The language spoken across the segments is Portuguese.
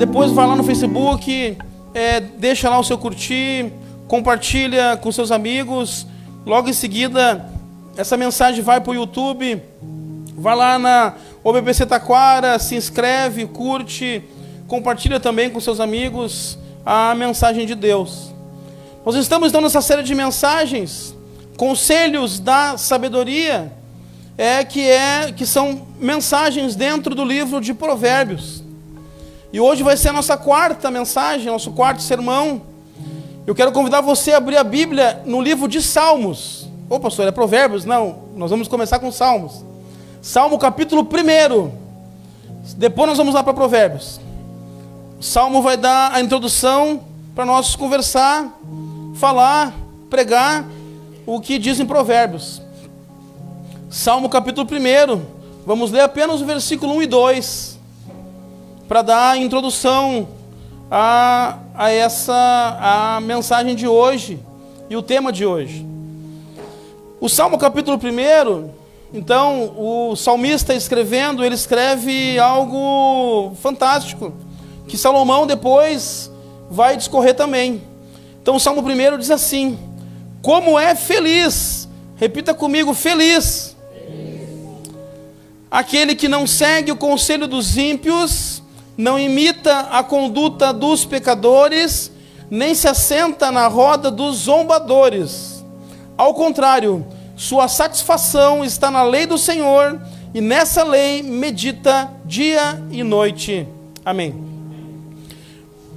Depois vai lá no Facebook, deixa lá o seu curtir, compartilha com seus amigos. Logo em seguida, essa mensagem vai para o YouTube. Vai lá na OBPC Taquara, se inscreve, curte, compartilha também com seus amigos a mensagem de Deus. Nós estamos então nessa série de mensagens, Conselhos da Sabedoria, que são mensagens dentro do livro de Provérbios. E hoje vai ser a nossa quarta mensagem, nosso quarto sermão. Eu quero convidar você a abrir a Bíblia no livro de Salmos. Ô pastor, é Provérbios? Não, nós vamos começar com Salmos. Salmo capítulo 1. Depois nós vamos lá para Provérbios. O Salmo vai dar a introdução para nós conversar, falar, pregar o que diz em Provérbios. Salmo capítulo 1. Vamos ler apenas o versículo 1 e 2. Para dar a introdução a mensagem de hoje e o tema de hoje. O Salmo capítulo 1, então, o salmista escrevendo, ele escreve algo fantástico, que Salomão depois vai discorrer também. Então o Salmo 1 diz assim: como é feliz, repita comigo, feliz, aquele que não segue o conselho dos ímpios, não imita a conduta dos pecadores, nem se assenta na roda dos zombadores. Ao contrário, sua satisfação está na lei do Senhor, e nessa lei medita dia e noite. Amém.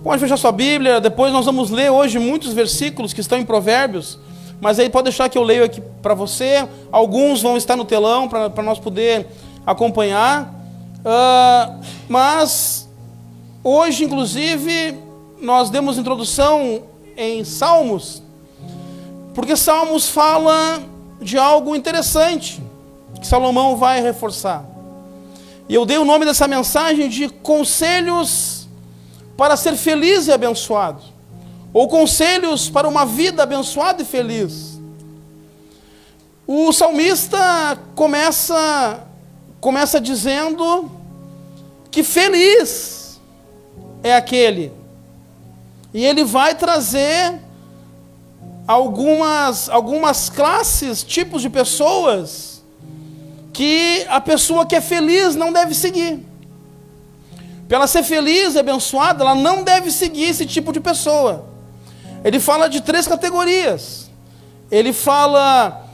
Pode fechar sua Bíblia, depois nós vamos ler hoje muitos versículos que estão em Provérbios, mas aí pode deixar que eu leio aqui para você. Alguns vão estar no telão para nós poder acompanhar. Mas hoje, inclusive, nós demos introdução em Salmos, porque Salmos fala de algo interessante que Salomão vai reforçar. E eu dei o nome dessa mensagem de Conselhos para ser feliz e abençoado, ou Conselhos para uma vida abençoada e feliz. O salmista começa dizendo que feliz é aquele, e ele vai trazer algumas classes, tipos de pessoas que a pessoa que é feliz não deve seguir. Para ela ser feliz e abençoada, ela não deve seguir esse tipo de pessoa. Ele fala de 3 categorias. Ele fala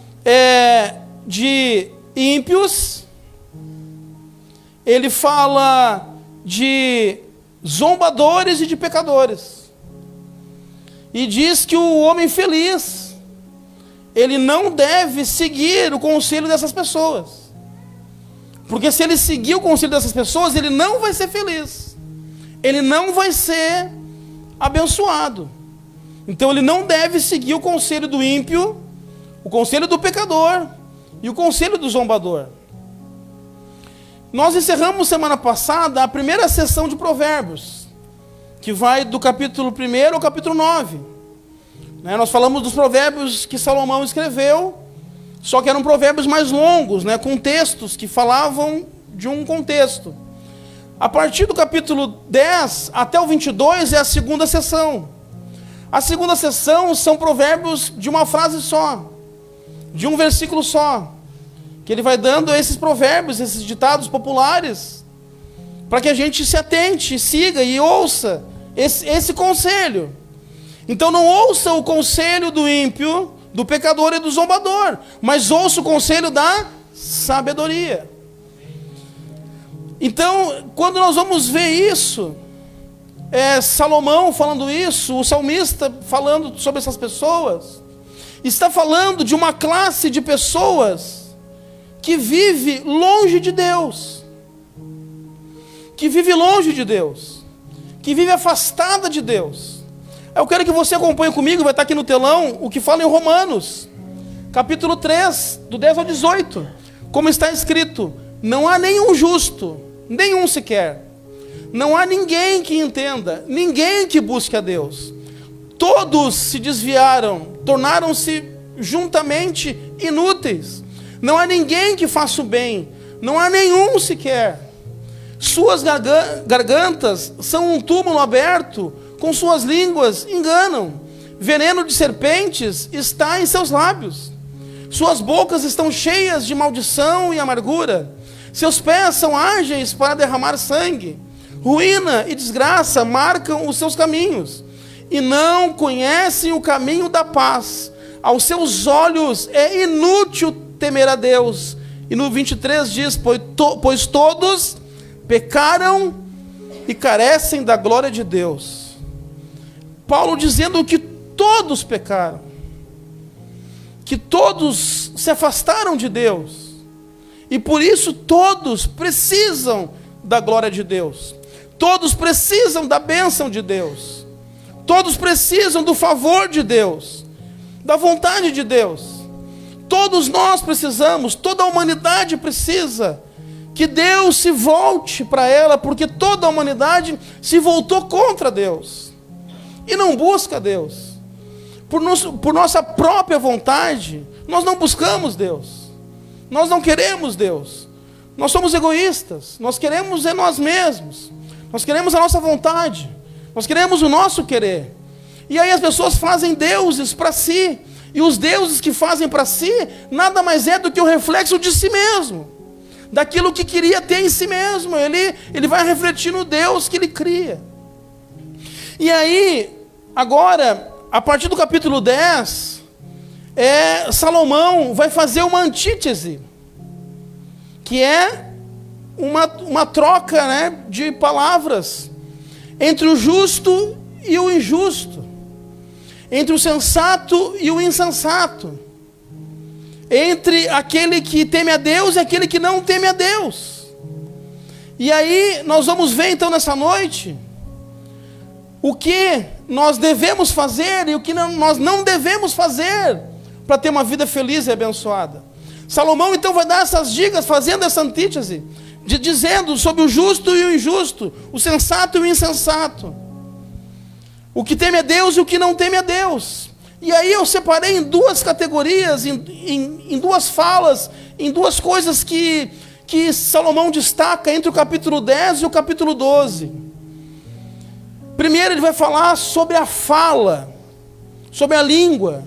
de ímpios, ele fala de zombadores e de pecadores. E diz que o homem feliz, ele não deve seguir o conselho dessas pessoas. Porque se ele seguir o conselho dessas pessoas, ele não vai ser feliz. Ele não vai ser abençoado. Então ele não deve seguir o conselho do ímpio, o conselho do pecador e o conselho do zombador. Nós encerramos semana passada a primeira sessão de Provérbios, que vai do capítulo 1 ao capítulo 9. Nós falamos dos provérbios que Salomão escreveu, só que eram provérbios mais longos, com textos que falavam de um contexto. A partir do capítulo 10 até o 22 é a segunda sessão. A segunda sessão são provérbios de uma frase só, de um versículo só, que ele vai dando esses provérbios, esses ditados populares, para que a gente se atente, siga e ouça esse conselho. Então não ouça o conselho do ímpio, do pecador e do zombador, mas ouça o conselho da sabedoria. Então, quando nós vamos ver isso, Salomão falando isso, o salmista falando sobre essas pessoas, está falando de uma classe de pessoas que vive longe de Deus, que vive longe de Deus, que vive afastada de Deus. Eu quero que você acompanhe comigo, vai estar aqui no telão, o que fala em Romanos, capítulo 3, do 10 ao 18, como está escrito: não há nenhum justo, nenhum sequer, não há ninguém que entenda, ninguém que busque a Deus. Todos se desviaram, tornaram-se juntamente inúteis. Não há ninguém que faça o bem, não há nenhum sequer. Suas gargantas são um túmulo aberto, com suas línguas enganam. Veneno de serpentes está em seus lábios. Suas bocas estão cheias de maldição e amargura. Seus pés são ágeis para derramar sangue. Ruína e desgraça marcam os seus caminhos. E não conhecem o caminho da paz. Aos seus olhos é inútil temer a Deus. E no 23 diz, pois todos pecaram e carecem da glória de Deus. Paulo dizendo que todos pecaram, que todos se afastaram de Deus, e por isso todos precisam da glória de Deus, todos precisam da bênção de Deus, todos precisam do favor de Deus, da vontade de Deus. Todos nós precisamos, toda a humanidade precisa que Deus se volte para ela, porque toda a humanidade se voltou contra Deus e não busca Deus. Por nossa própria vontade, nós não buscamos Deus, nós não queremos Deus, nós somos egoístas, nós queremos nós mesmos, nós queremos a nossa vontade, nós queremos o nosso querer. E aí as pessoas fazem deuses para si, e os deuses que fazem para si, nada mais é do que o reflexo de si mesmo, daquilo que queria ter em si mesmo. Ele vai refletir no Deus que ele cria. E aí, agora, a partir do capítulo 10, Salomão vai fazer uma antítese, que é uma troca, né, de palavras entre o justo e o injusto, entre o sensato e o insensato, entre aquele que teme a Deus e aquele que não teme a Deus. E aí nós vamos ver então nessa noite o que nós devemos fazer e o que nós não devemos fazer para ter uma vida feliz e abençoada. Salomão então vai dar essas dicas, fazendo essa antítese, dizendo sobre o justo e o injusto, o sensato e o insensato, o que teme a Deus e o que não teme a Deus. E aí eu separei em duas categorias, em duas falas, em duas coisas que Salomão destaca entre o capítulo 10 e o capítulo 12. Primeiro ele vai falar sobre a fala, sobre a língua,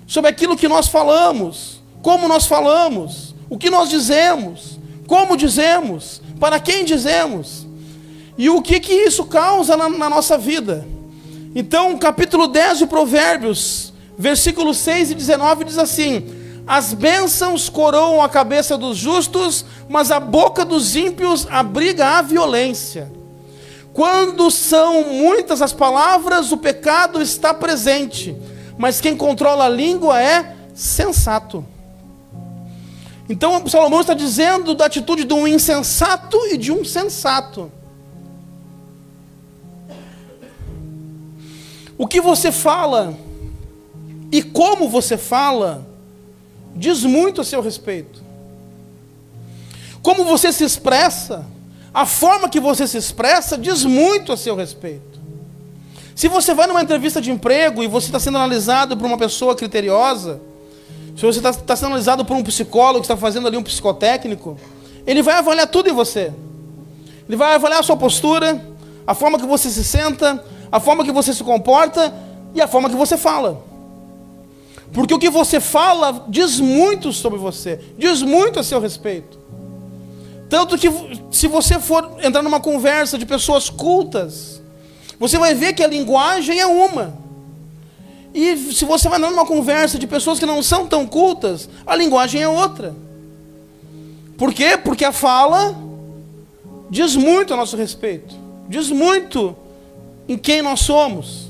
sobre aquilo que nós falamos, como nós falamos, o que nós dizemos, como dizemos, para quem dizemos, e o que isso causa na nossa vida. Então, capítulo 10 de Provérbios, versículos 6 e 19 diz assim: as bênçãos coroam a cabeça dos justos, mas a boca dos ímpios abriga a violência. Quando são muitas as palavras, o pecado está presente, mas quem controla a língua é sensato. Então, Salomão está dizendo da atitude de um insensato e de um sensato. O que você fala e como você fala diz muito a seu respeito. Como você se expressa, a forma que você se expressa diz muito a seu respeito. Se você vai numa entrevista de emprego e você está sendo analisado por uma pessoa criteriosa, se você está sendo analisado por um psicólogo que está fazendo ali um psicotécnico, ele vai avaliar tudo em você. Ele vai avaliar a sua postura, a forma que você se senta, a forma que você se comporta e a forma que você fala. Porque o que você fala diz muito sobre você, diz muito a seu respeito. Tanto que se você for entrar numa conversa de pessoas cultas, você vai ver que a linguagem é uma. E se você vai numa conversa de pessoas que não são tão cultas, a linguagem é outra. Por quê? Porque a fala diz muito a nosso respeito, diz muito em quem nós somos,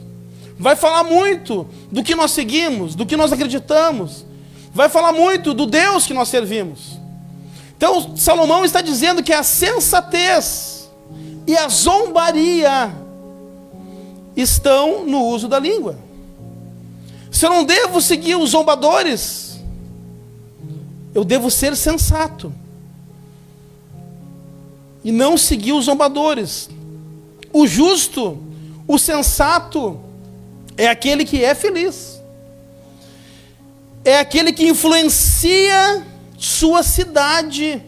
vai falar muito do que nós seguimos, do que nós acreditamos, vai falar muito do Deus que nós servimos. Então Salomão está dizendo que a sensatez e a zombaria estão no uso da língua. Se eu não devo seguir os zombadores, eu devo ser sensato e não seguir os zombadores. O justo, o sensato, é aquele que é feliz, é aquele que influencia sua cidade,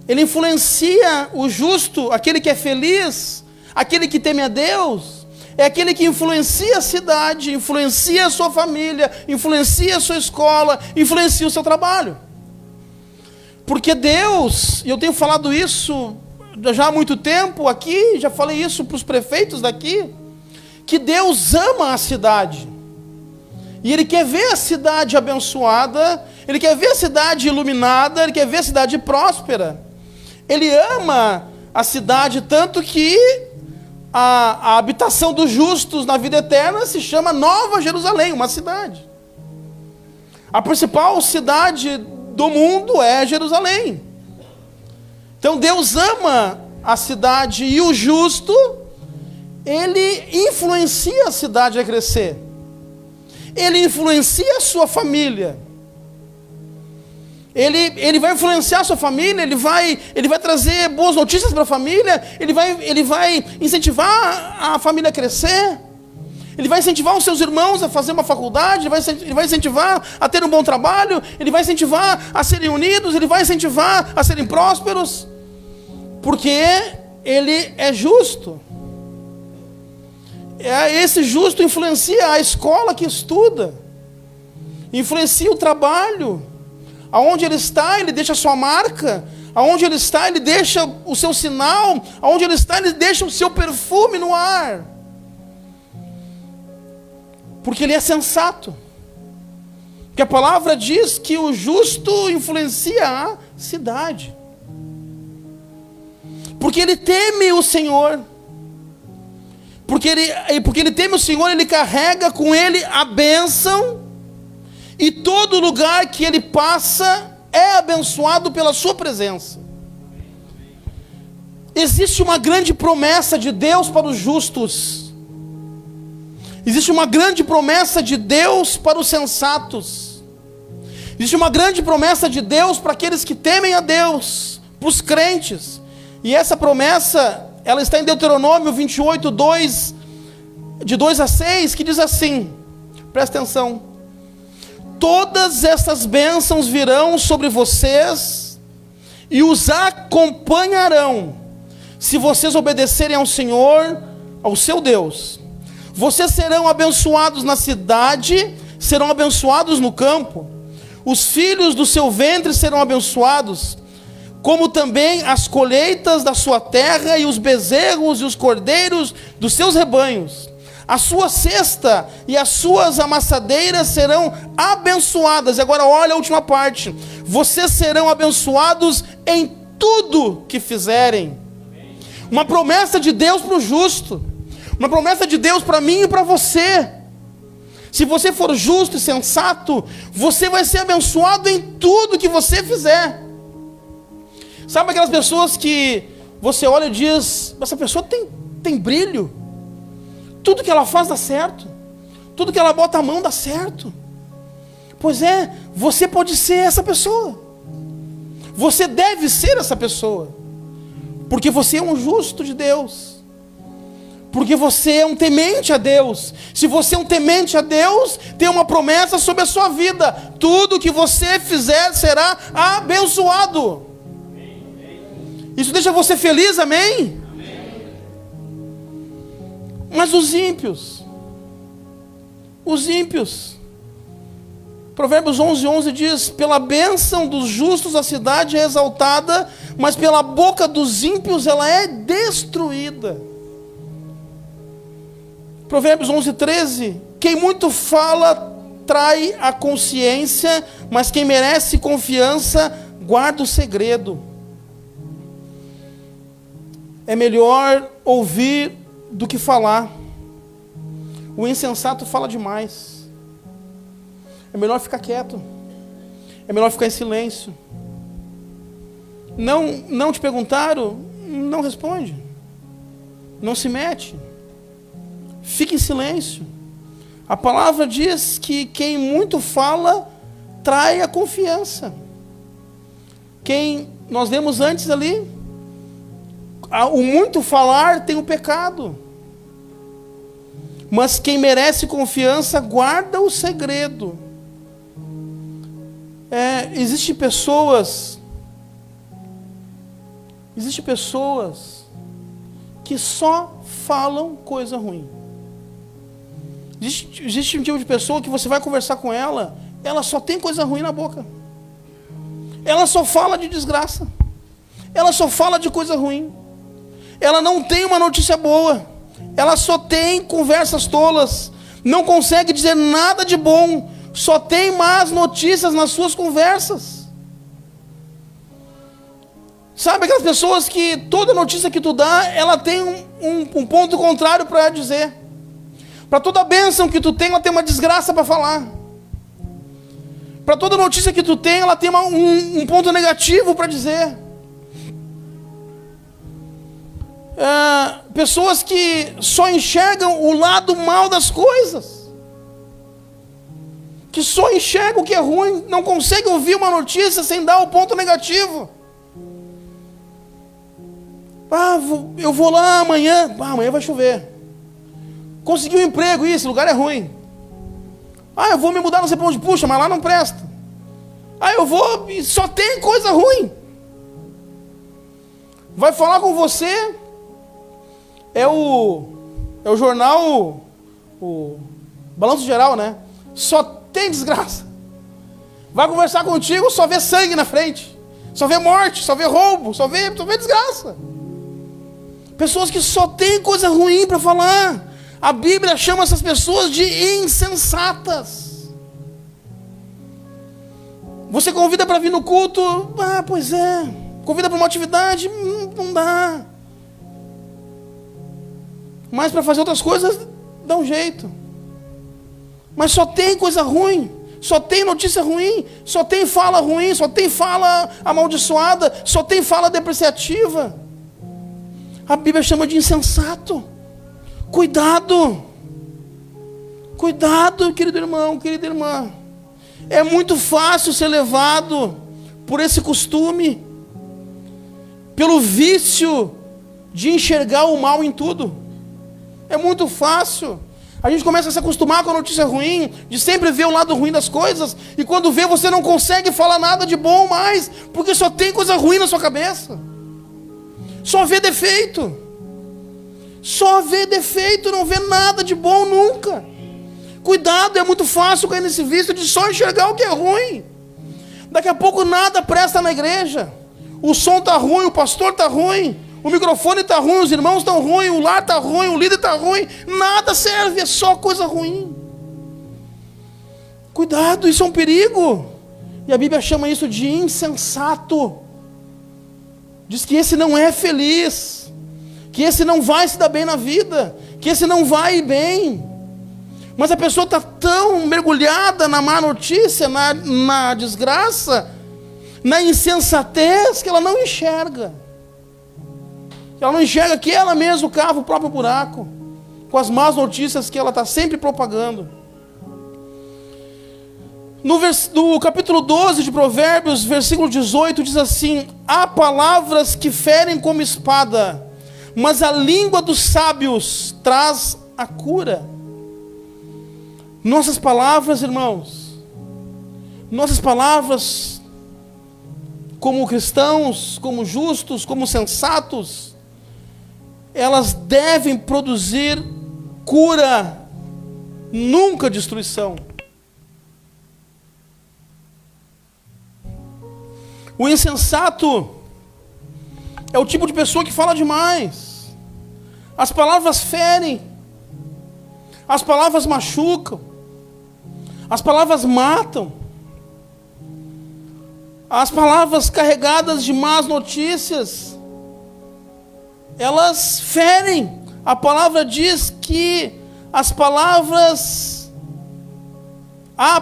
ele influencia o justo, aquele que é feliz, aquele que teme a Deus, é aquele que influencia a cidade, influencia a sua família, influencia a sua escola, influencia o seu trabalho. Porque Deus, e eu tenho falado isso já há muito tempo aqui, já falei isso para os prefeitos daqui, que Deus ama a cidade. E Ele quer ver a cidade abençoada, Ele quer ver a cidade iluminada, Ele quer ver a cidade próspera. Ele ama a cidade tanto que a habitação dos justos na vida eterna se chama Nova Jerusalém, uma cidade. A principal cidade do mundo é Jerusalém. Então Deus ama a cidade e o justo, ele influencia a cidade a crescer. Ele influencia a sua família. Ele vai influenciar a sua família, ele vai trazer boas notícias para a família, ele vai incentivar a família a crescer, ele vai incentivar os seus irmãos a fazer uma faculdade, ele vai incentivar a ter um bom trabalho, ele vai incentivar a serem unidos, ele vai incentivar a serem prósperos, porque ele é justo. Esse justo influencia a escola que estuda, influencia o trabalho. Aonde ele está, ele deixa a sua marca. Aonde ele está, ele deixa o seu sinal. Aonde ele está, ele deixa o seu perfume no ar. Porque ele é sensato. Porque a palavra diz que o justo influencia a cidade. Porque ele teme o Senhor. Porque ele teme o Senhor, ele carrega com ele a bênção. E todo lugar que ele passa é abençoado pela sua presença. Existe uma grande promessa de Deus para os justos. Existe uma grande promessa de Deus para os sensatos. Existe uma grande promessa de Deus para aqueles que temem a Deus, para os crentes. E essa promessa, ela está em Deuteronômio 28, 2, de 2 a 6, que diz assim, presta atenção: todas essas bênçãos virão sobre vocês e os acompanharão, se vocês obedecerem ao Senhor, ao seu Deus. Vocês serão abençoados na cidade, serão abençoados no campo. Os filhos do seu ventre serão abençoados, como também as colheitas da sua terra e os bezerros e os cordeiros dos seus rebanhos. A sua cesta e as suas amassadeiras serão abençoadas. E agora olha a última parte. Vocês serão abençoados em tudo que fizerem. Uma promessa de Deus para o justo. Uma promessa de Deus para mim e para você. Se você for justo e sensato, você vai ser abençoado em tudo que você fizer. Sabe aquelas pessoas que você olha e diz, essa pessoa tem brilho. Tudo que ela faz dá certo. Tudo que ela bota a mão dá certo. Pois é, você pode ser essa pessoa. Você deve ser essa pessoa. Porque você é um justo de Deus. Porque você é um temente a Deus. Se você é um temente a Deus, tem uma promessa sobre a sua vida. Tudo que você fizer será abençoado. Isso deixa você feliz, amém? Mas os ímpios, Provérbios 11:11 diz, pela bênção dos justos a cidade é exaltada, mas pela boca dos ímpios ela é destruída. Provérbios 11:13, quem muito fala trai a consciência, mas quem merece confiança guarda o segredo. É melhor ouvir do que falar. O insensato fala demais. É melhor ficar quieto. É melhor ficar em silêncio. Não te perguntaram? Não responde. Não se mete. Fique em silêncio. A palavra diz que quem muito fala trai a confiança. Quem nós lemos antes ali, o muito falar tem o pecado. Mas quem merece confiança guarda o segredo. Existem pessoas Existem pessoas que só falam coisa ruim. Existe um tipo de pessoa que você vai conversar com ela, ela só tem coisa ruim na boca. Ela só fala de desgraça. Ela só fala de coisa ruim. Ela não tem uma notícia boa. Ela só tem conversas tolas. Não consegue dizer nada de bom. Só tem más notícias nas suas conversas. Sabe aquelas pessoas que toda notícia que tu dá, ela tem um ponto contrário para dizer. Para toda bênção que tu tem, ela tem uma desgraça para falar. Para toda notícia que tu tem, ela tem um ponto negativo para dizer. Pessoas que só enxergam o lado mal das coisas. Que só enxergam o que é ruim, não conseguem ouvir uma notícia sem dar o ponto negativo. Eu vou lá amanhã. Amanhã vai chover. Consegui um emprego, esse lugar é ruim. Eu vou me mudar, não sei para onde. Puxa, mas lá não presta. Eu vou e só tem coisa ruim. Vai falar com você. É o jornal, o Balanço Geral, né? Só tem desgraça. Vai conversar contigo, só vê sangue na frente. Só vê morte, só vê roubo, só vê desgraça. Pessoas que só tem coisa ruim para falar. A Bíblia chama essas pessoas de insensatas. Você convida para vir no culto? Pois é. Convida para uma atividade? Não dá. Mas para fazer outras coisas, dá um jeito. Mas só tem coisa ruim. Só tem notícia ruim. Só tem fala ruim. Só tem fala amaldiçoada. Só tem fala depreciativa. A Bíblia chama de insensato. Cuidado. Cuidado, querido irmão, querida irmã. É muito fácil ser levado por esse costume, pelo vício de enxergar o mal em tudo. É muito fácil. A gente começa a se acostumar com a notícia ruim, de sempre ver o lado ruim das coisas, e quando vê, você não consegue falar nada de bom mais, porque só tem coisa ruim na sua cabeça. Só vê defeito. Só vê defeito, não vê nada de bom nunca. Cuidado, é muito fácil cair nesse vício de só enxergar o que é ruim. Daqui a pouco nada presta na igreja. O som está ruim, o pastor está ruim, o microfone está ruim, os irmãos estão ruins, o lar está ruim, o líder está ruim. Nada serve, é só coisa ruim. Cuidado, isso é um perigo. E a Bíblia chama isso de insensato. Diz que esse não é feliz, que esse não vai se dar bem na vida, que esse não vai ir bem. Mas a pessoa está tão mergulhada na má notícia, na desgraça, na insensatez, que ela não enxerga. Ela não enxerga que ela mesma cava o próprio buraco, com as más notícias que ela está sempre propagando. No capítulo 12 de Provérbios, versículo 18, diz assim: há palavras que ferem como espada, mas a língua dos sábios traz a cura. Nossas palavras, irmãos, nossas palavras, como cristãos, como justos, como sensatos, elas devem produzir cura, nunca destruição. O insensato é o tipo de pessoa que fala demais. As palavras ferem, as palavras machucam, as palavras matam, as palavras carregadas de más notícias, elas ferem. A palavra diz que há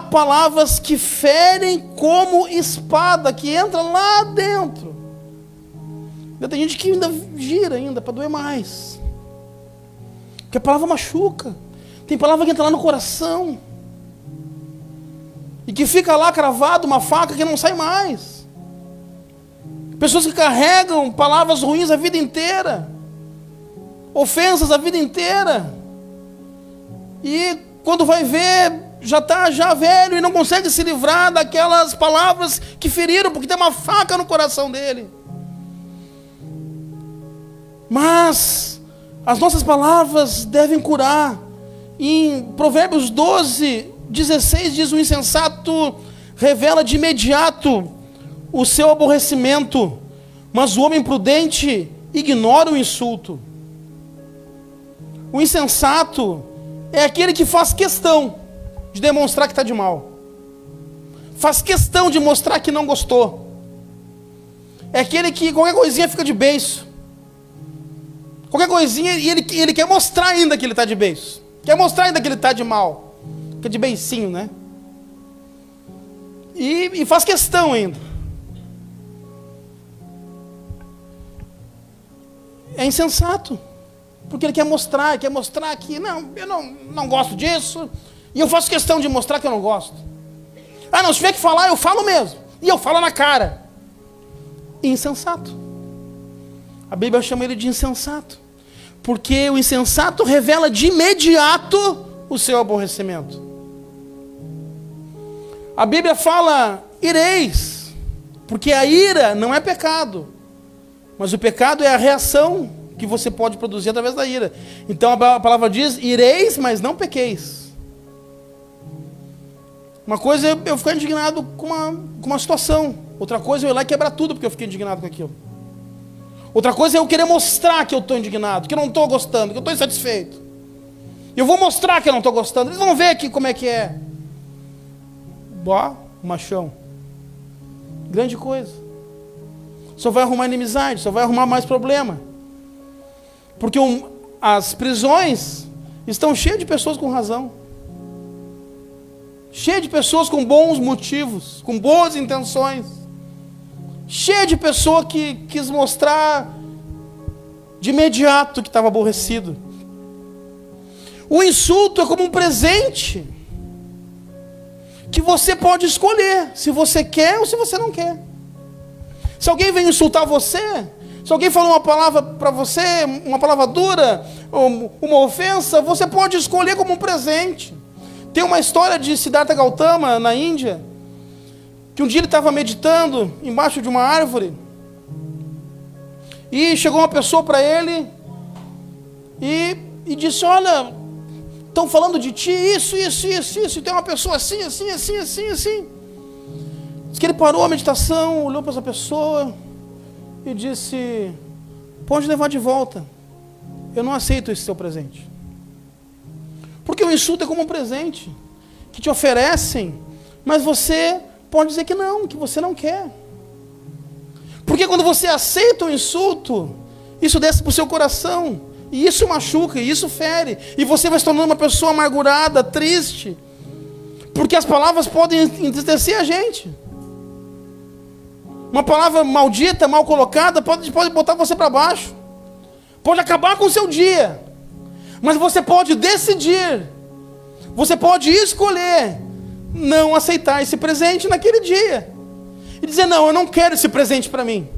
palavras que ferem como espada, que entra lá dentro. Tem gente que ainda gira ainda para doer mais, porque a palavra machuca. Tem palavra que entra lá no coração e que fica lá cravado, uma faca que não sai mais. Pessoas que carregam palavras ruins a vida inteira, ofensas a vida inteira, e quando vai ver, já está velho e não consegue se livrar daquelas palavras que feriram, porque tem uma faca no coração dele. Mas as nossas palavras devem curar. Em Provérbios 12:16 diz: o insensato revela de imediato o seu aborrecimento, mas o homem prudente ignora o insulto. O insensato é aquele que faz questão de demonstrar que está de mal. Faz questão de mostrar que não gostou. É aquele que qualquer coisinha fica de beiço. Qualquer coisinha, e ele quer mostrar ainda que ele está de beiço. Quer mostrar ainda que ele está de mal. Fica de beicinho, né? E faz questão ainda. É insensato. Porque ele quer mostrar que não, eu não gosto disso. E eu faço questão de mostrar que eu não gosto. Ah, não, se tiver que falar, eu falo mesmo. E eu falo na cara. Insensato. A Bíblia chama ele de insensato. Porque o insensato revela de imediato o seu aborrecimento. A Bíblia fala, ireis. Porque a ira não é pecado. Mas o pecado é a reação que você pode produzir através da ira. Então a palavra diz, ireis, mas não pequeis. Uma coisa é eu ficar indignado com uma situação. Outra coisa é eu ir lá e quebrar tudo porque eu fiquei indignado com aquilo. Outra coisa é eu querer mostrar que eu estou indignado, que eu não estou gostando, que eu estou insatisfeito. Eu vou mostrar que eu não estou gostando. Eles vão ver aqui como é que é. Ó, machão. Grande coisa. Só vai arrumar inimizade, só vai arrumar mais problema. Porque as prisões estão cheias de pessoas com razão. Cheias de pessoas com bons motivos, com boas intenções. Cheia de pessoa que quis mostrar de imediato que estava aborrecido. O insulto é como um presente que você pode escolher se você quer ou se você não quer. Se alguém vem insultar você, se alguém falou uma palavra para você, uma palavra dura, uma ofensa, você pode escolher como um presente. Tem uma história de Siddhartha Gautama na Índia, que um dia ele estava meditando embaixo de uma árvore, e chegou uma pessoa para ele, e disse, olha, estão falando de ti, isso, e tem uma pessoa assim. Diz que ele parou a meditação, olhou para essa pessoa, e disse, pode levar de volta, eu não aceito esse seu presente. Porque o insulto é como um presente, que te oferecem, mas você pode dizer que não, que você não quer. Porque quando você aceita o insulto, isso desce para o seu coração, e isso machuca, e isso fere, e você vai se tornando uma pessoa amargurada, triste, porque as palavras podem entristecer a gente. Uma palavra maldita, mal colocada, pode botar você para baixo, pode acabar com o seu dia, mas você pode decidir, você pode escolher não aceitar esse presente naquele dia. E dizer, não, eu não quero esse presente para mim.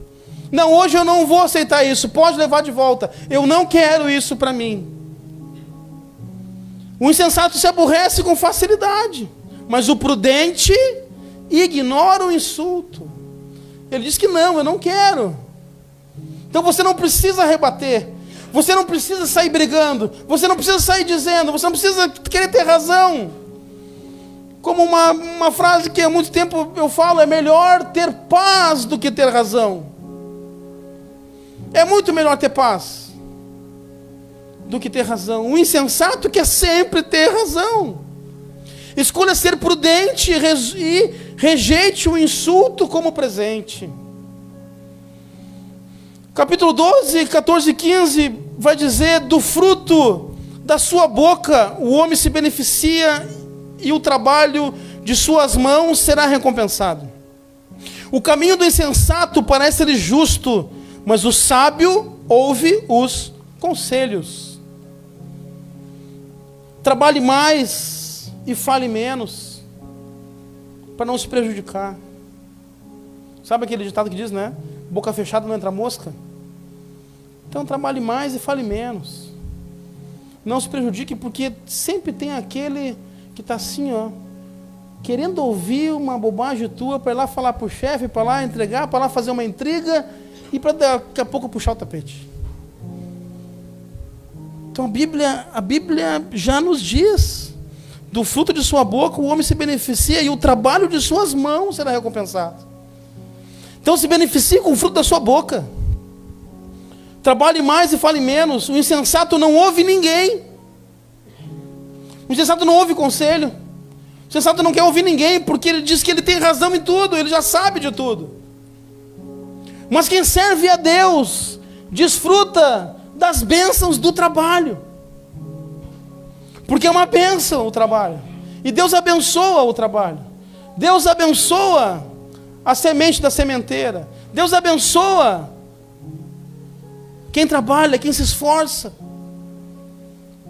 Não, hoje eu não vou aceitar isso, pode levar de volta. Eu não quero isso para mim. O insensato se aborrece com facilidade, mas o prudente ignora o insulto. Ele diz que não, eu não quero. Então você não precisa rebater. Você não precisa sair brigando, você não precisa sair dizendo, você não precisa querer ter razão. Como uma frase que há muito tempo eu falo, é melhor ter paz do que ter razão. É muito melhor ter paz do que ter razão. O insensato quer sempre ter razão. Escolha ser prudente e rejeite o insulto como presente. Capítulo 12, 14 e 15 vai dizer, do fruto da sua boca o homem se beneficia e o trabalho de suas mãos será recompensado. O caminho do insensato parece-lhe justo, mas o sábio ouve os conselhos. Trabalhe mais e fale menos, para não se prejudicar. Sabe aquele ditado que diz, né? Boca fechada não entra mosca. Então trabalhe mais e fale menos. Não se prejudique, porque sempre tem aquele que está assim, ó, querendo ouvir uma bobagem tua, para ir lá falar para o chefe, para lá entregar, para lá fazer uma intriga, e para daqui a pouco puxar o tapete. Então a Bíblia já nos diz: do fruto de sua boca o homem se beneficia, e o trabalho de suas mãos será recompensado. Então se beneficie com o fruto da sua boca. Trabalhe mais e fale menos. O insensato não ouve ninguém. O insensato não ouve conselho. O insensato não quer ouvir ninguém, porque ele diz que ele tem razão em tudo, ele já sabe de tudo. Mas quem serve a Deus desfruta das bênçãos do trabalho. Porque é uma bênção o trabalho. E Deus abençoa o trabalho. Deus abençoa a semente da sementeira. Deus abençoa quem trabalha, quem se esforça.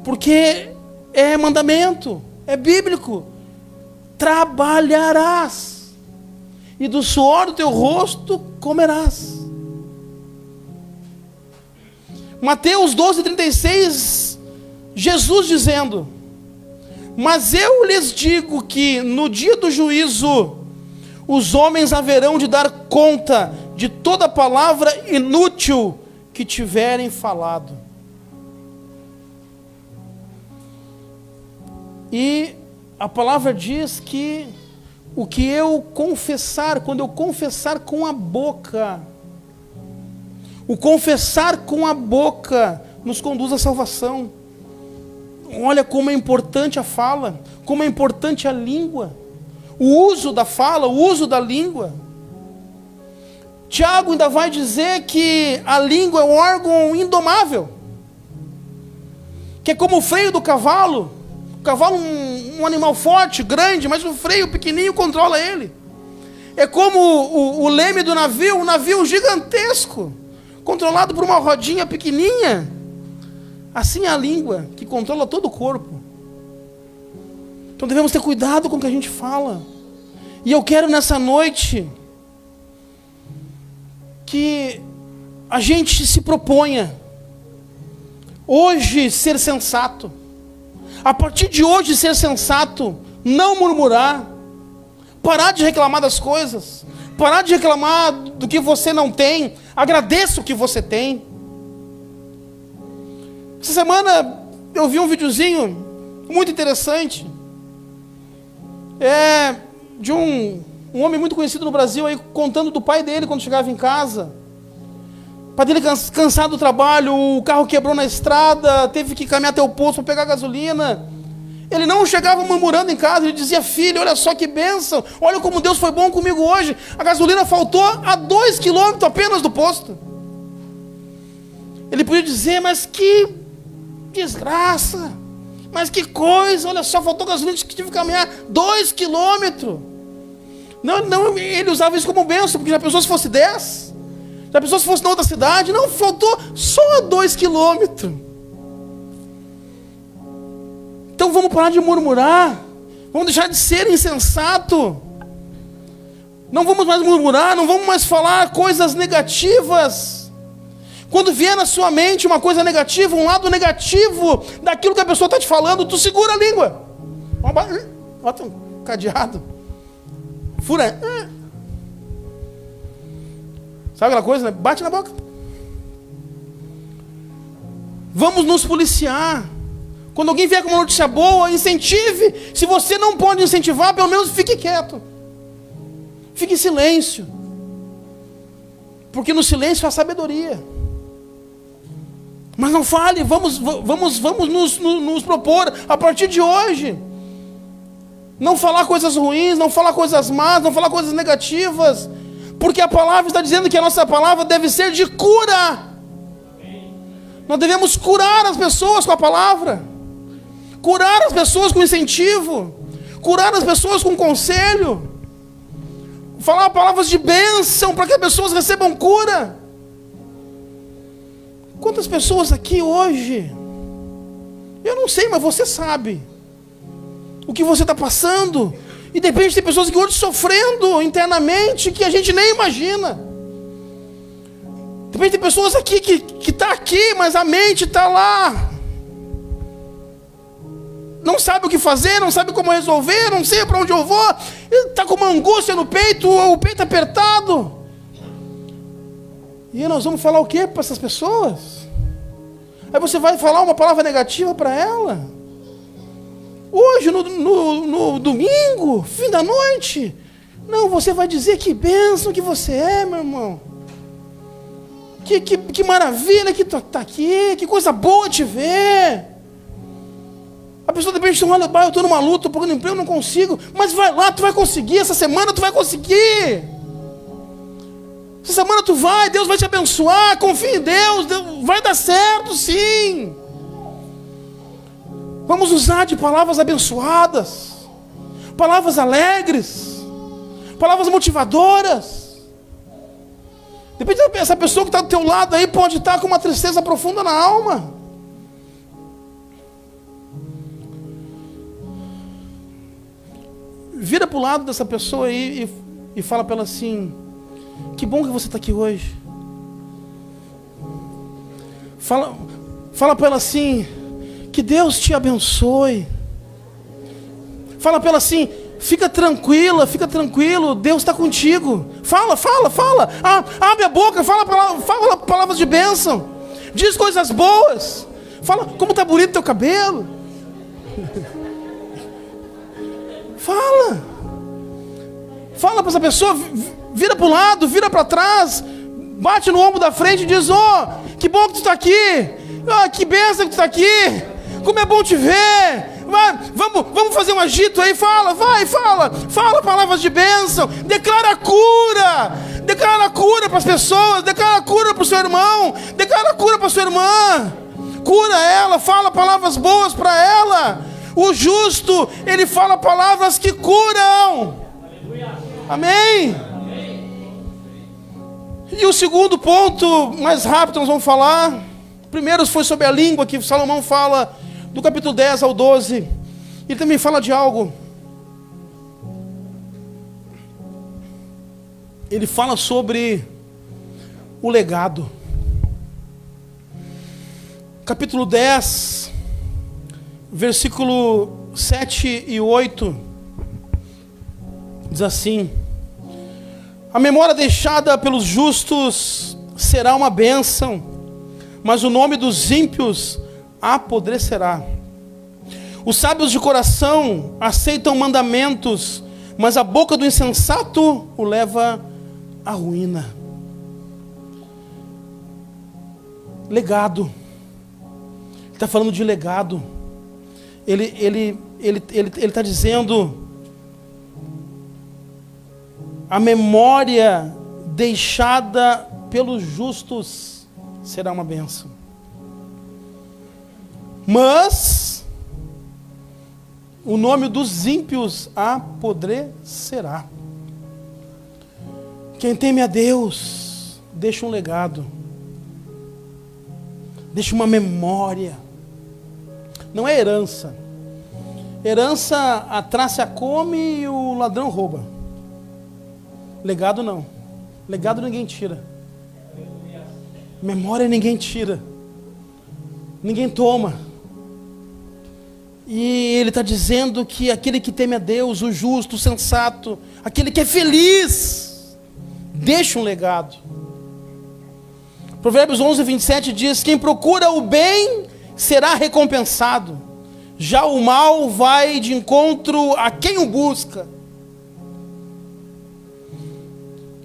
Porque é mandamento, é bíblico. Trabalharás, e do suor do teu rosto comerás. Mateus 12:36, Jesus dizendo: mas eu lhes digo que no dia do juízo os homens haverão de dar conta de toda palavra inútil que tiverem falado. E a palavra diz que o que eu confessar, quando eu confessar com a boca, o confessar com a boca nos conduz à salvação. Olha como é importante a fala, como é importante a língua, o uso da fala, o uso da língua. Tiago ainda vai dizer que a língua é um órgão indomável, que é como o freio do cavalo. O cavalo é um animal forte, grande, mas o freio pequenininho controla ele. É como o leme do navio, um navio gigantesco, controlado por uma rodinha pequenininha. Assim é a língua, que controla todo o corpo. Então devemos ter cuidado com o que a gente fala. E eu quero nessa noite que a gente se proponha hoje ser sensato. A partir de hoje ser sensato, não murmurar, parar de reclamar das coisas, parar de reclamar do que você não tem, agradeça o que você tem. Essa semana eu vi um videozinho muito interessante, de um homem muito conhecido no Brasil, aí, contando do pai dele quando chegava em casa. O pai dele cansado do trabalho, o carro quebrou na estrada, teve que caminhar até o posto para pegar gasolina. Ele não chegava murmurando em casa, ele dizia: filho, olha só que bênção, olha como Deus foi bom comigo hoje. A gasolina faltou a 2 quilômetros apenas do posto. Ele podia dizer: mas que desgraça, mas que coisa, olha só, faltou gasolina, que tive que caminhar 2 quilômetros. Não, ele usava isso como bênção, porque já pensou se fosse 10? Já pensou se fosse na outra cidade? Não, faltou só 2 quilômetros. Então vamos parar de murmurar, vamos deixar de ser insensato. Não vamos mais murmurar, não vamos mais falar coisas negativas. Quando vier na sua mente uma coisa negativa, um lado negativo daquilo que a pessoa está te falando, tu segura a língua. Bota um cadeado. Fura. Sabe aquela coisa, né? Bate na boca. Vamos nos policiar. Quando alguém vier com uma notícia boa, incentive. Se você não pode incentivar, pelo menos fique quieto. Fique em silêncio. Porque no silêncio há sabedoria. Mas não fale, vamos nos propor a partir de hoje. Não falar coisas ruins, não falar coisas más, não falar coisas negativas. Porque a palavra está dizendo que a nossa palavra deve ser de cura. Nós devemos curar as pessoas com a palavra. Curar as pessoas com incentivo. Curar as pessoas com conselho. Falar palavras de bênção para que as pessoas recebam cura. Quantas pessoas aqui hoje, eu não sei, mas você sabe o que você está passando. E de repente tem pessoas que hoje sofrendo internamente que a gente nem imagina. De repente tem pessoas aqui que está aqui, mas a mente está lá. Não sabe o que fazer, não sabe como resolver, não sei para onde eu vou. Está com uma angústia no peito, o peito apertado. E nós vamos falar o que para essas pessoas? Aí você vai falar uma palavra negativa para ela. Hoje, no domingo, fim da noite. Não, você vai dizer que bênção que você é, meu irmão. Que maravilha que tu está aqui. Que coisa boa te ver. A pessoa de repente olha, eu estou numa luta, estou procurando emprego, não consigo. Mas vai lá, tu vai conseguir. Essa semana tu vai conseguir. Essa semana tu vai, Deus vai te abençoar. Confia em Deus, vai dar certo, sim. Vamos usar de palavras abençoadas, palavras alegres, palavras motivadoras. De repente essa pessoa que está do teu lado aí pode estar com uma tristeza profunda na alma. Vira para o lado dessa pessoa aí e fala para ela assim: que bom que você está aqui hoje. Fala para ela assim: que Deus te abençoe. Fala para ela assim: fica tranquila, fica tranquilo, Deus está contigo. Fala. Abre a boca, fala palavras de bênção. Diz coisas boas. Fala como está bonito teu cabelo. Fala para essa pessoa, vira para o lado, vira para trás, bate no ombro da frente e diz: que bom que tu está aqui, que bênção que tu está aqui, como é bom te ver. Vamos fazer um agito aí, fala palavras de bênção, declara a cura para as pessoas, declara a cura para o seu irmão, declara a cura para a sua irmã, cura ela, fala palavras boas para ela. O justo, ele fala palavras que curam. Amém? E o segundo ponto, mais rápido nós vamos falar. Primeiro foi sobre a língua, que Salomão fala do capítulo 10 ao 12. Ele também fala de algo. Ele fala sobre o legado. Capítulo 10, versículo 7 e 8, diz assim: a memória deixada pelos justos será uma bênção, mas o nome dos ímpios apodrecerá. Os sábios de coração aceitam mandamentos, mas a boca do insensato o leva à ruína. Legado. Ele está falando de legado. Ele está dizendo: a memória deixada pelos justos será uma bênção, mas o nome dos ímpios apodrecerá. Quem teme a Deus deixa um legado, deixa uma memória. Não é herança. Herança a traça come e o ladrão rouba. Legado não. Legado ninguém tira. Memória ninguém tira. Ninguém toma. E ele está dizendo que aquele que teme a Deus, o justo, o sensato, aquele que é feliz, deixa um legado. Provérbios 11, 27 diz: quem procura o bem será recompensado, já o mal vai de encontro a quem o busca.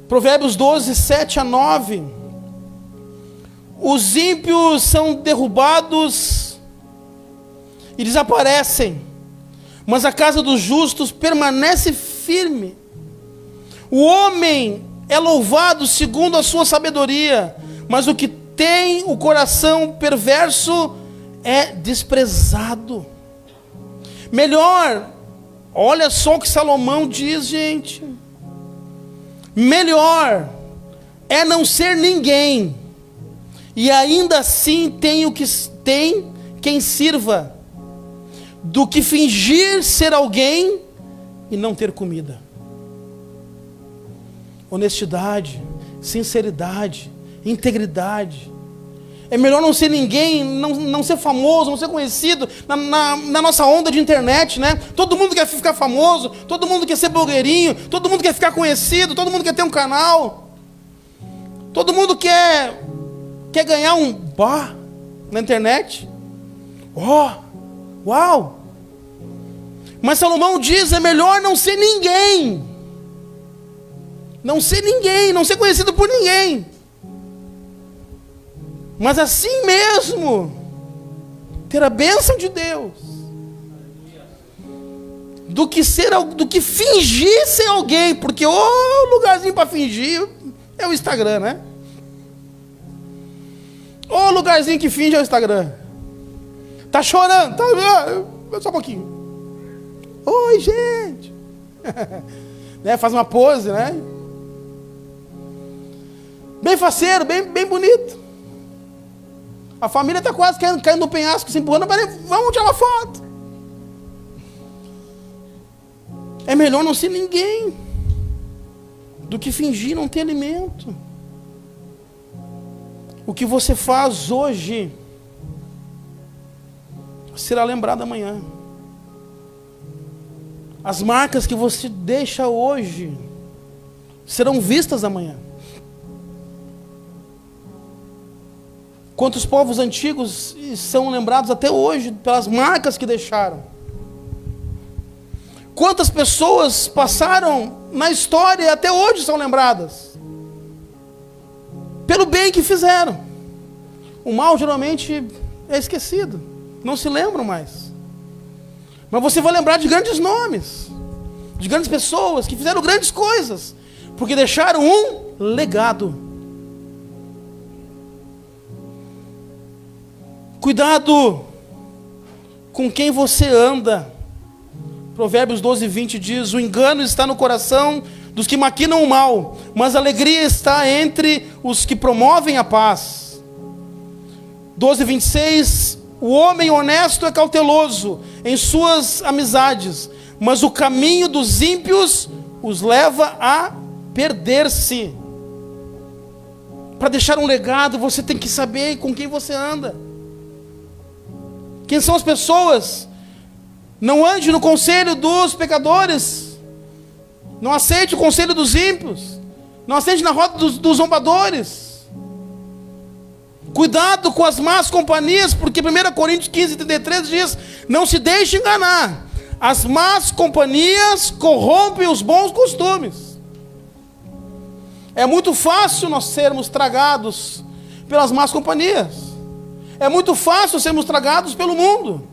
Provérbios 12, 7 a 9. Os ímpios são derrubados e desaparecem, mas a casa dos justos permanece firme. O homem é louvado segundo a sua sabedoria, mas o que tem o coração perverso é desprezado. Melhor, olha só o que Salomão diz, gente. Melhor é não ser ninguém, e ainda assim tem quem sirva, do que fingir ser alguém e não ter comida. Honestidade, sinceridade, integridade. É melhor não ser ninguém, não ser famoso, não ser conhecido na nossa onda de internet, né? Todo mundo quer ficar famoso, todo mundo quer ser blogueirinho, todo mundo quer ficar conhecido, todo mundo quer ter um canal, todo mundo quer ganhar na internet. Uau! Mas Salomão diz, é melhor não ser ninguém. Não ser ninguém, não ser conhecido por ninguém. Mas assim mesmo, ter a bênção de Deus, do que fingir ser alguém, porque o lugarzinho para fingir é o Instagram, né? O lugarzinho que finge é o Instagram. Tá chorando, só um pouquinho. Oi, gente. Né? Faz uma pose, né? Bem faceiro, bem bonito. A família está quase caindo no penhasco, se empurrando. Vamos tirar uma foto. É melhor não ser ninguém do que fingir não ter alimento. O que você faz hoje será lembrado amanhã. As marcas que você deixa hoje serão vistas amanhã. Quantos povos antigos são lembrados até hoje pelas marcas que deixaram? Quantas pessoas passaram na história e até hoje são lembradas? Pelo bem que fizeram. O mal geralmente é esquecido, não se lembram mais. Mas você vai lembrar de grandes nomes, de grandes pessoas que fizeram grandes coisas, porque deixaram um legado. Cuidado com quem você anda. Provérbios 12:20 diz, o engano está no coração dos que maquinam o mal, mas a alegria está entre os que promovem a paz. 12:26, o homem honesto é cauteloso em suas amizades, mas o caminho dos ímpios os leva a perder-se. Para deixar um legado, você tem que saber com quem você anda. Quem são as pessoas? Não ande no conselho dos pecadores. Não aceite o conselho dos ímpios. Não aceite na roda dos zombadores. Cuidado com as más companhias, porque 1 Coríntios 15:33 diz, não se deixe enganar. As más companhias corrompem os bons costumes. É muito fácil nós sermos tragados pelas más companhias. É muito fácil sermos tragados pelo mundo.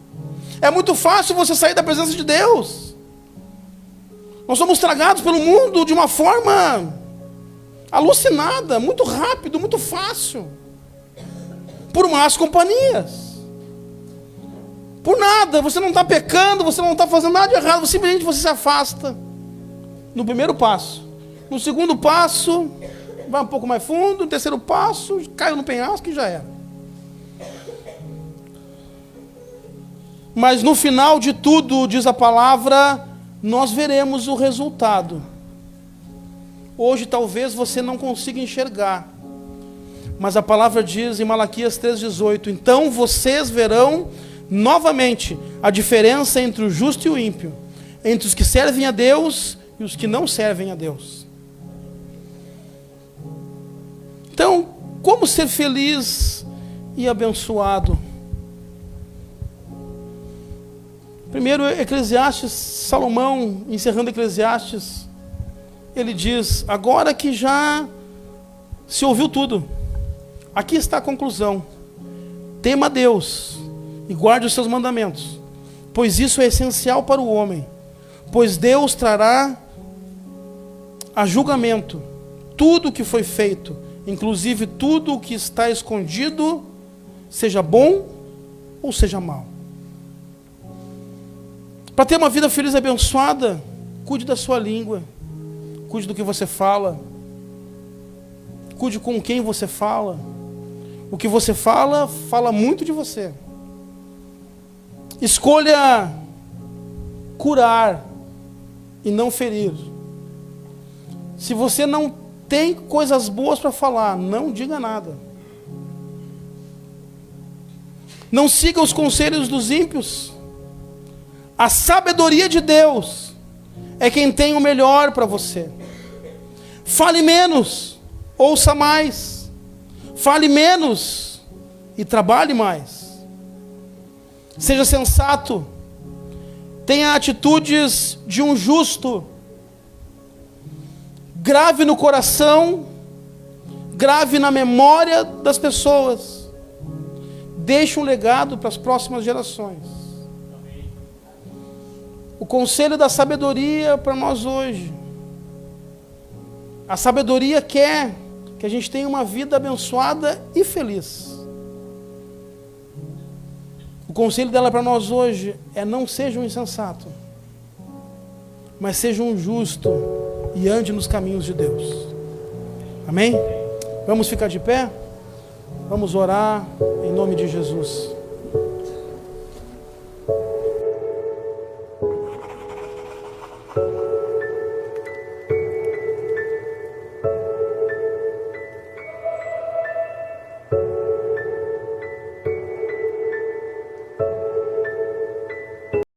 É muito fácil você sair da presença de Deus. Nós somos tragados pelo mundo de uma forma alucinada, muito rápido, muito fácil. Por más companhias. Por nada, você não está pecando, você não está fazendo nada de errado, simplesmente você se afasta. No primeiro passo. No segundo passo, vai um pouco mais fundo. No terceiro passo, cai no penhasco e já era. Mas no final de tudo, diz a palavra, nós veremos o resultado. Hoje talvez você não consiga enxergar, mas a palavra diz em Malaquias 3:18, então vocês verão novamente a diferença entre o justo e o ímpio, entre os que servem a Deus e os que não servem a Deus. Então, como ser feliz e abençoado? Primeiro, Eclesiastes, Salomão, encerrando Eclesiastes, ele diz, agora que já se ouviu tudo, aqui está a conclusão, tema a Deus e guarde os seus mandamentos, pois isso é essencial para o homem, pois Deus trará a julgamento tudo o que foi feito, inclusive tudo o que está escondido, seja bom ou seja mal. Para ter uma vida feliz e abençoada, cuide da sua língua, cuide do que você fala, cuide com quem você fala. O que você fala, fala muito de você. Escolha curar e não ferir. Se você não tem coisas boas para falar, não diga nada. Não siga os conselhos dos ímpios. A sabedoria de Deus é quem tem o melhor para você. Fale menos, ouça mais. Fale menos, e trabalhe mais. Seja sensato. Tenha atitudes de um justo. Grave no coração, grave na memória das pessoas. Deixe um legado para as próximas gerações. O conselho da sabedoria para nós hoje. A sabedoria quer que a gente tenha uma vida abençoada e feliz. O conselho dela para nós hoje é: não seja um insensato, mas seja um justo e ande nos caminhos de Deus. Amém? Vamos ficar de pé? Vamos orar em nome de Jesus.